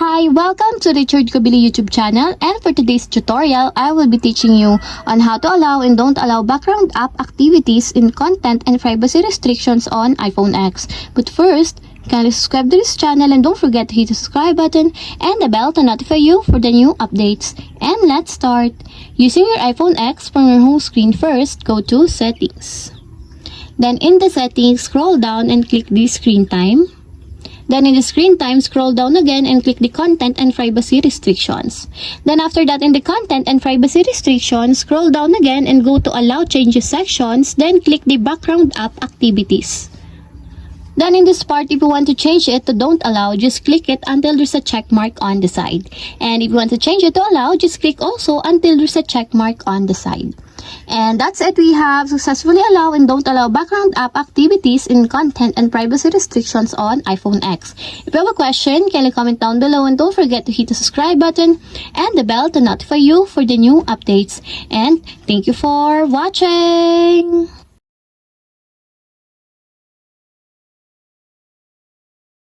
Hi, welcome to Richard Kabili YouTube channel, and for today's tutorial, I will be teaching you on how to allow and don't allow background app activities in content and privacy restrictions on iPhone X. But first, kindly subscribe to this channel and don't forget to hit the subscribe button and the bell to notify you for the new updates. And let's start. Using your iPhone X from your home screen, first go to Settings. Then in the settings, scroll down and click the Screen Time. Then in the screen time, scroll down again and click the content and privacy restrictions. Then after that, in the content and privacy restrictions, scroll down again and go to allow changes sections, then click the background app activities. Then in this part, if you want to change it to don't allow, just click it until there's a check mark on the side. And if you want to change it to allow, just click also until there's a check mark on the side. And that's it. We have successfully allow and don't allow background app activities in content and privacy restrictions on iPhone X. If you have a question, kindly comment down below and don't forget to hit the subscribe button and the bell to notify you for the new updates. And thank you for watching!